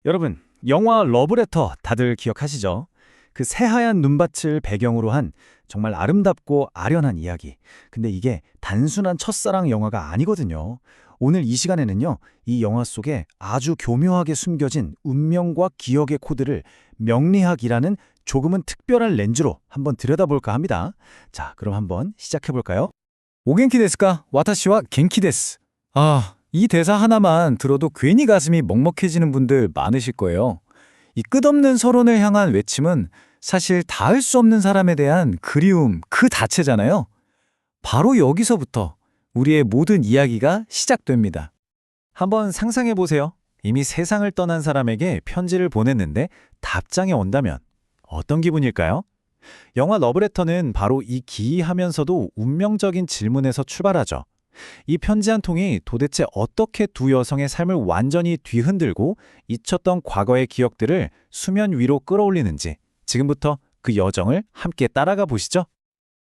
여러분, 영화 러브레터 다들 기억하시죠? 그 새하얀 눈밭을 배경으로 한 정말 아름답고 아련한 이야기. 근데 이게 단순한 첫사랑 영화가 아니거든요. 오늘 이 시간에는요, 이 영화 속에 아주 교묘하게 숨겨진 운명과 기억의 코드를 명리학이라는 조금은 특별한 렌즈로 한번 들여다볼까 합니다. 자, 그럼 한번 시작해볼까요? 오겐키 데스까? 와타시와 겐키 데스. 이 대사 하나만 들어도 괜히 가슴이 먹먹해지는 분들 많으실 거예요. 이 끝없는 서론을 향한 외침은 사실 닿을 수 없는 사람에 대한 그리움 그 자체잖아요. 바로 여기서부터 우리의 모든 이야기가 시작됩니다. 한번 상상해 보세요. 이미 세상을 떠난 사람에게 편지를 보냈는데 답장이 온다면 어떤 기분일까요? 영화 러브레터는 바로 이 기이하면서도 운명적인 질문에서 출발하죠. 이 편지 한 통이 도대체 어떻게 두 여성의 삶을 완전히 뒤흔들고 잊혔던 과거의 기억들을 수면 위로 끌어올리는지 지금부터 그 여정을 함께 따라가 보시죠.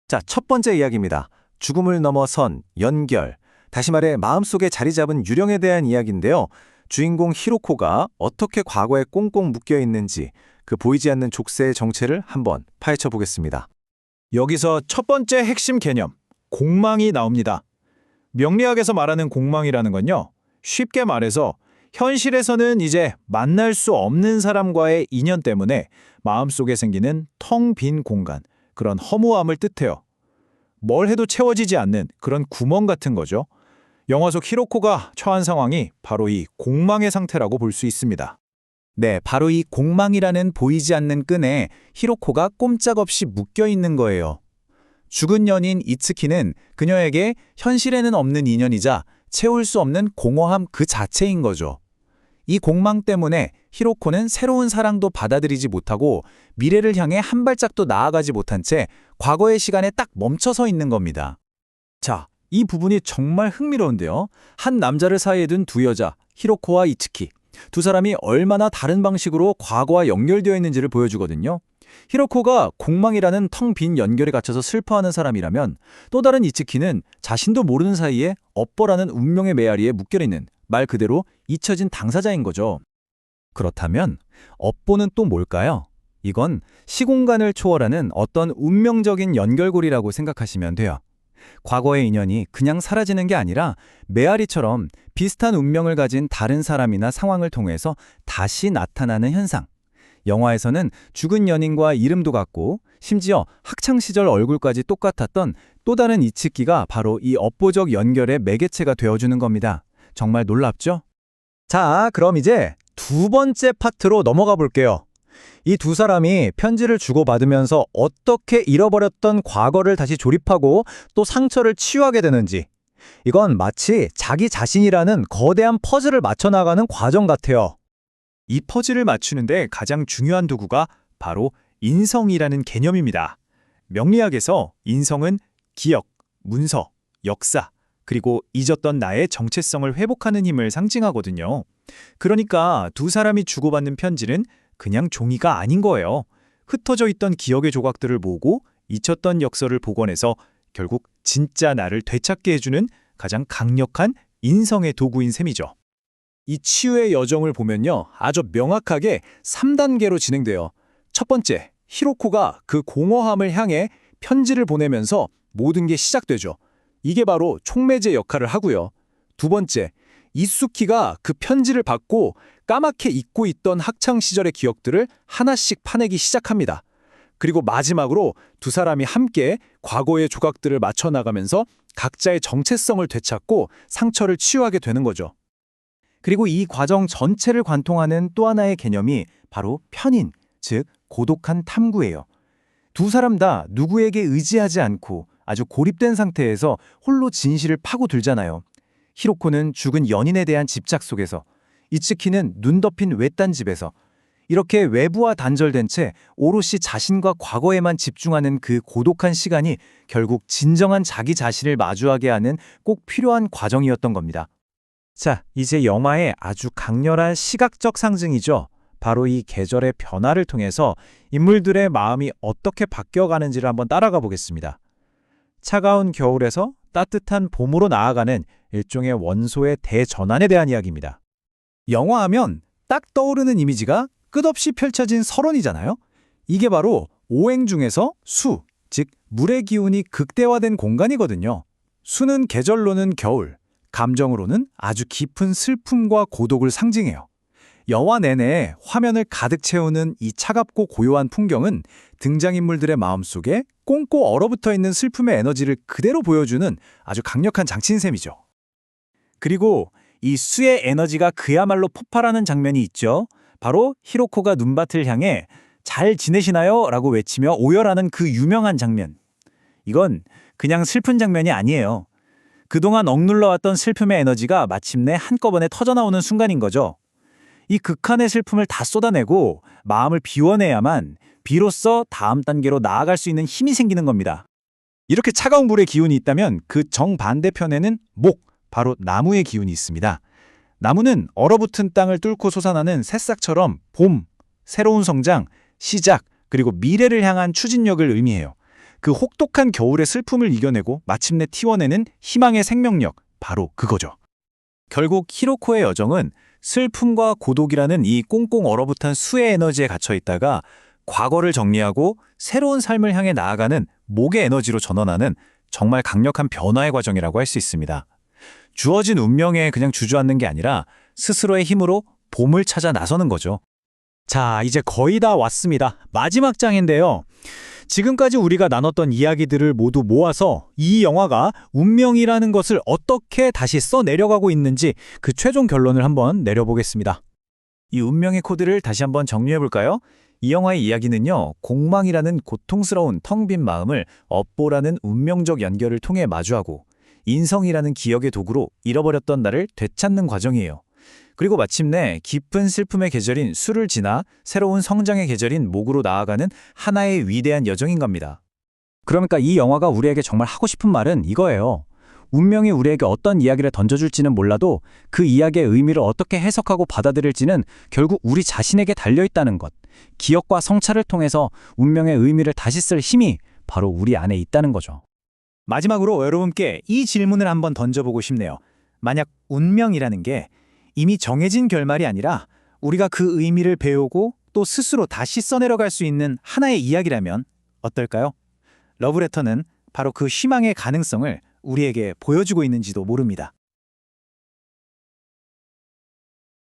자, 첫 번째 이야기입니다. 죽음을 넘어선 연결. 다시 말해 마음속에 자리 잡은 유령에 대한 이야기인데요. 주인공 히로코가 어떻게 과거에 꽁꽁 묶여 있는지 그 보이지 않는 족쇄의 정체를 한번 파헤쳐 보겠습니다. 여기서 첫 번째 핵심 개념, 공망이 나옵니다. 명리학에서 말하는 공망이라는 건요, 쉽게 말해서 현실에서는 이제 만날 수 없는 사람과의 인연 때문에 마음속에 생기는 텅 빈 공간, 그런 허무함을 뜻해요. 뭘 해도 채워지지 않는 그런 구멍 같은 거죠. 영화 속 히로코가 처한 상황이 바로 이 공망의 상태라고 볼 수 있습니다. 네, 바로 이 공망이라는 보이지 않는 끈에 히로코가 꼼짝없이 묶여 있는 거예요. 죽은 연인 이츠키는 그녀에게 현실에는 없는 인연이자 채울 수 없는 공허함 그 자체인 거죠. 이 공망 때문에 히로코는 새로운 사랑도 받아들이지 못하고 미래를 향해 한 발짝도 나아가지 못한 채 과거의 시간에 딱 멈춰서 있는 겁니다. 자, 이 부분이 정말 흥미로운데요. 한 남자를 사이에 둔 두 여자, 히로코와 이츠키. 두 사람이 얼마나 다른 방식으로 과거와 연결되어 있는지를 보여주거든요. 히로코가 공망이라는 텅 빈 연결에 갇혀서 슬퍼하는 사람이라면 또 다른 이츠키는 자신도 모르는 사이에 업보라는 운명의 메아리에 묶여있는 말 그대로 잊혀진 당사자인 거죠. 그렇다면 업보는 또 뭘까요? 이건 시공간을 초월하는 어떤 운명적인 연결고리라고 생각하시면 돼요. 과거의 인연이 그냥 사라지는 게 아니라 메아리처럼 비슷한 운명을 가진 다른 사람이나 상황을 통해서 다시 나타나는 현상. 영화에서는 죽은 연인과 이름도 같고 심지어 학창시절 얼굴까지 똑같았던 또 다른 이츠키가 바로 이 업보적 연결의 매개체가 되어주는 겁니다. 정말 놀랍죠? 자, 그럼 이제 두 번째 파트로 넘어가 볼게요. 이 두 사람이 편지를 주고받으면서 어떻게 잃어버렸던 과거를 다시 조립하고 또 상처를 치유하게 되는지. 이건 마치 자기 자신이라는 거대한 퍼즐을 맞춰나가는 과정 같아요. 이 퍼즐을 맞추는데 가장 중요한 도구가 바로 인성이라는 개념입니다. 명리학에서 인성은 기억, 문서, 역사, 그리고 잊었던 나의 정체성을 회복하는 힘을 상징하거든요. 그러니까 두 사람이 주고받는 편지는 그냥 종이가 아닌 거예요. 흩어져 있던 기억의 조각들을 모으고 잊혔던 역사를 복원해서 결국 진짜 나를 되찾게 해주는 가장 강력한 인성의 도구인 셈이죠. 이 치유의 여정을 보면요, 아주 명확하게 3단계로 진행돼요. 첫 번째, 히로코가 그 공허함을 향해 편지를 보내면서 모든 게 시작되죠. 이게 바로 촉매제 역할을 하고요. 두 번째, 이수키가 그 편지를 받고 까맣게 잊고 있던 학창시절의 기억들을 하나씩 파내기 시작합니다. 그리고 마지막으로 두 사람이 함께 과거의 조각들을 맞춰나가면서 각자의 정체성을 되찾고 상처를 치유하게 되는 거죠. 그리고 이 과정 전체를 관통하는 또 하나의 개념이 바로 편인, 즉 고독한 탐구예요. 두 사람 다 누구에게 의지하지 않고 아주 고립된 상태에서 홀로 진실을 파고들잖아요. 히로코는 죽은 연인에 대한 집착 속에서, 이츠키는 눈 덮인 외딴 집에서 이렇게 외부와 단절된 채 오롯이 자신과 과거에만 집중하는 그 고독한 시간이 결국 진정한 자기 자신을 마주하게 하는 꼭 필요한 과정이었던 겁니다. 자, 이제 영화의 아주 강렬한 시각적 상징이죠. 바로 이 계절의 변화를 통해서 인물들의 마음이 어떻게 바뀌어가는지를 한번 따라가 보겠습니다. 차가운 겨울에서 따뜻한 봄으로 나아가는 일종의 원소의 대전환에 대한 이야기입니다. 영화하면 딱 떠오르는 이미지가 끝없이 펼쳐진 설원이잖아요. 이게 바로 오행 중에서 수, 즉 물의 기운이 극대화된 공간이거든요. 수는 계절로는 겨울, 감정으로는 아주 깊은 슬픔과 고독을 상징해요. 영화 내내 화면을 가득 채우는 이 차갑고 고요한 풍경은 등장인물들의 마음속에 꽁꽁 얼어붙어 있는 슬픔의 에너지를 그대로 보여주는 아주 강력한 장치인 셈이죠. 그리고 이 수의 에너지가 그야말로 폭발하는 장면이 있죠. 바로 히로코가 눈밭을 향해 잘 지내시나요? 라고 외치며 오열하는 그 유명한 장면. 이건 그냥 슬픈 장면이 아니에요. 그동안 억눌러왔던 슬픔의 에너지가 마침내 한꺼번에 터져나오는 순간인 거죠. 이 극한의 슬픔을 다 쏟아내고 마음을 비워내야만 비로소 다음 단계로 나아갈 수 있는 힘이 생기는 겁니다. 이렇게 차가운 물의 기운이 있다면 그 정반대편에는 목, 바로 나무의 기운이 있습니다. 나무는 얼어붙은 땅을 뚫고 솟아나는 새싹처럼 봄, 새로운 성장, 시작, 그리고 미래를 향한 추진력을 의미해요. 그 혹독한 겨울의 슬픔을 이겨내고 마침내 튀어내는 희망의 생명력, 바로 그거죠. 결국 히로코의 여정은 슬픔과 고독이라는 이 꽁꽁 얼어붙은 수의 에너지에 갇혀 있다가 과거를 정리하고 새로운 삶을 향해 나아가는 목의 에너지로 전환하는 정말 강력한 변화의 과정이라고 할 수 있습니다. 주어진 운명에 그냥 주저앉는 게 아니라 스스로의 힘으로 봄을 찾아 나서는 거죠. 자, 이제 거의 다 왔습니다. 마지막 장인데요. 지금까지 우리가 나눴던 이야기들을 모두 모아서 이 영화가 운명이라는 것을 어떻게 다시 써내려가고 있는지 그 최종 결론을 한번 내려보겠습니다. 이 운명의 코드를 다시 한번 정리해볼까요? 이 영화의 이야기는요, 공망이라는 고통스러운 텅 빈 마음을 업보라는 운명적 연결을 통해 마주하고 인성이라는 기억의 도구로 잃어버렸던 나를 되찾는 과정이에요. 그리고 마침내 깊은 슬픔의 계절인 수를 지나 새로운 성장의 계절인 목으로 나아가는 하나의 위대한 여정인 겁니다. 그러니까 이 영화가 우리에게 정말 하고 싶은 말은 이거예요. 운명이 우리에게 어떤 이야기를 던져줄지는 몰라도 그 이야기의 의미를 어떻게 해석하고 받아들일지는 결국 우리 자신에게 달려있다는 것. 기억과 성찰을 통해서 운명의 의미를 다시 쓸 힘이 바로 우리 안에 있다는 거죠. 마지막으로 여러분께 이 질문을 한번 던져보고 싶네요. 만약 운명이라는 게 이미 정해진 결말이 아니라 우리가 그 의미를 배우고 또 스스로 다시 써내려갈 수 있는 하나의 이야기라면 어떨까요? 러브레터는 바로 그 희망의 가능성을 우리에게 보여주고 있는지도 모릅니다.